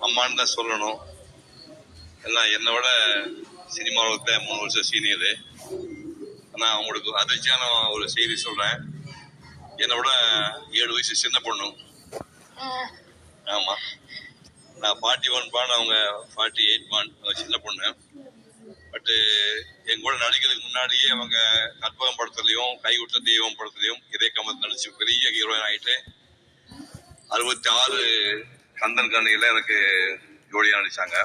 அம்மான்னு தான் சொல்லணும். எல்லாம் என்னோட சினிமா உலகத்துல 3 வருஷம் சீனியரு. ஆனா அவங்களுக்கு அதிர்ச்சியான ஒரு செய்தி சொல்றேன். என்னோட 7 வயசு சின்ன பொண்ணு. ஆமா, நான் 41 பான், அவங்க 48 பான், சின்ன பொண்ணு. பட் எங்க கூட நடிக்கிறதுக்கு முன்னாடியே அவங்க கற்பகம் படத்துலயும் கைவிட்ட தெய்வம் படத்துலயும் இதே கமத்து நடிச்சு பெரிய ஹீரோயின் ஆயிட்டு 66 கந்தன் கண்ணியில எனக்கு ஜோடியா நடிச்சாங்க.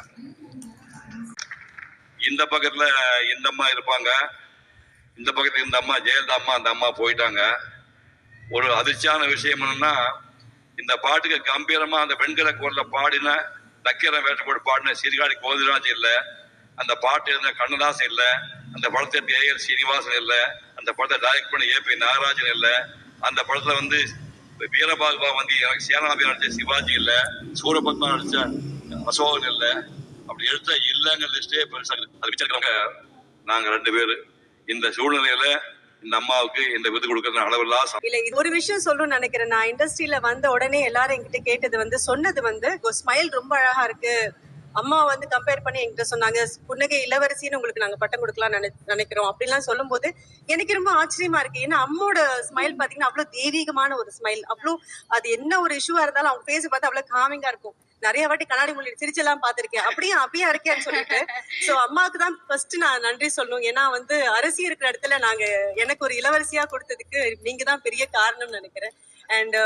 இந்த பக்கத்துல இந்த அம்மா இருப்பாங்க, இந்த பக்கத்துல இந்த அம்மா ஜெயலலிதா அம்மா, அந்த அம்மா போயிட்டாங்க. ஒரு அதிர்ச்சியான விஷயம் என்னன்னா, இந்த பாட்டுக்கு கம்பீரமா அந்த பெண்களை குரல்ல பாடின நக்கீரன் வேட்டப்போடு பாடின சீர்காழி கோதிராஜ் இல்ல, அந்த பாட்டு இருந்த கண்ணதாசன் இல்ல, அந்த படத்திற்கு ஏஎல் சீனிவாசன் இல்ல, அந்த படத்தை டைரக்ட் பண்ண ஏபி நாகராஜன் இல்ல, அந்த படத்துல வந்து வீரபாகுபா வந்து எனக்கு சேனாபி நடிச்ச சிவாஜி இல்ல, சூரபத்மா நடிச்ச அசோகன் இல்ல, அப்படி எடுத்த இல்லங்க லிஸ்டே பெருசா அது வச்சிருக்கிறவங்க நாங்க 2 பேரு. இந்த சூழ்நிலையில இந்த அம்மாவுக்கு இந்த விருது கொடுக்கறது அளவில்லா இல்ல. இது ஒரு விஷயம் சொல்லணும்னு நினைக்கிறேன். நான் இண்டஸ்ட்ரியில வந்த உடனே எல்லாரும் என்கிட்ட கேட்டது சொன்னது ஸ்மைல் ரொம்ப அழகா இருக்கு. அம்மா கம்பேர் பண்ணி என்கிட்ட சொன்னாங்க, புன்னகை இளவரசின்னு உங்களுக்கு நாங்க பட்டம் கொடுக்கலாம் நினைக்கிறோம் அப்படிலாம் சொல்லும் போது எனக்கு ரொம்ப ஆச்சரியமா இருக்கு. ஏன்னா அம்மோட ஸ்மைல் பாத்தீங்கன்னா அவ்வளவு தெய்வீகமான ஒரு ஸ்மைல். அவ்வளவு அது என்ன ஒரு இஷ்யூவா இருந்தாலும் அவங்க பேச பார்த்தா அவ்வளவு காமிங்கா இருக்கும். நிறைய வாட்டி கண்ணாடி மொழி சிரிச்செல்லாம் பாத்திருக்கேன். அப்படியே இருக்கேன்னு சொல்லிட்டு சோ அம்மாவுக்கு தான் ஃபர்ஸ்ட் நான் நன்றி சொல்லணும். ஏன்னா அரசி இருக்கிற இடத்துல எனக்கு ஒரு இளவரசியா கொடுத்ததுக்கு நீங்க தான் பெரிய காரணம்னு நினைக்கிறேன். அண்ட்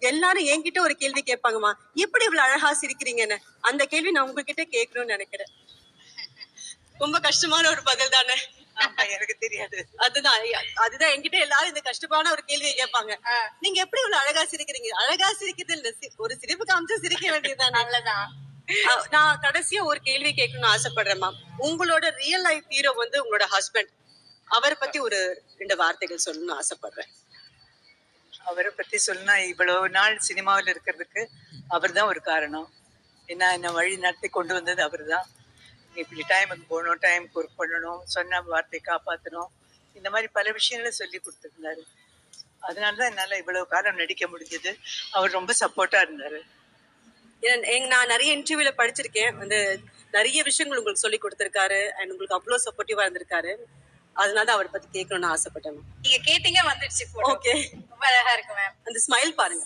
எல்லாரும் என்கிட்ட ஒரு கேள்வி கேட்பாங்கம்மா, எப்படி இவ்வளவு அழகா சிரிக்கிறீங்கன்னு. அந்த கேள்வி நான் உங்ககிட்ட கேட்கணும்னு நினைக்கிறேன். ரொம்ப கஷ்டமான ஒரு பதில் தானே? எனக்கு தெரியாது. அதுதான் என்கிட்ட எல்லாரும் இந்த கஷ்டமான ஒரு கேள்வியை கேட்பாங்க. நீங்க எப்படி இவ்வளவு அழகா சிரிக்கிறீங்க? அழகா சிரிக்கிறது இல்ல, ஒரு சிரிப்பு காமிச்சு சிரிக்க வேண்டியதுதான். நல்லதான். நான் கடைசியா ஒரு கேள்வி கேட்கணும்னு ஆசைப்படுறேன் மேம். உங்களோட ரியல் லைஃப் ஹீரோ உங்களோட ஹஸ்பண்ட். அவரை பத்தி ஒரு 2 வார்த்தைகள் சொல்லணும்னு ஆசைப்படுறேன். அவரை பத்தி சொன்னா இவ்வளவு நாள் சினிமாவில் இருக்கிறதுக்கு அவர் தான் ஒரு காரணம். என்ன வழி நடத்தி கொண்டு வந்தது அவர் தான். இப்படி டைமுக்கு போகணும், டைமுக்கு ஒர்க் பண்ணணும், சொன்ன வார்த்தை காப்பாற்றணும், இந்த மாதிரி பல விஷயங்களை சொல்லி கொடுத்துருந்தாரு. அதனாலதான் என்னால இவ்வளவு காலம் நடிக்க முடிஞ்சது. அவர் ரொம்ப சப்போர்ட்டா இருந்தாரு. நான் நிறைய இன்டர்வியூல படிச்சிருக்கேன். நிறைய விஷயங்கள் உங்களுக்கு சொல்லி கொடுத்திருக்காரு. அண்ட் உங்களுக்கு அவ்வளவு சப்போர்ட்டிவா இருந்திருக்காரு. அதனால அவரை பத்தி கேட்கணும்னு ஆசைப்பட்டேன். நீங்க கேட்டீங்க வந்துடுச்சு. ஓகே, ரொம்ப அழகா இருக்கு மேம். அந்த ஸ்மைல் பாருங்க.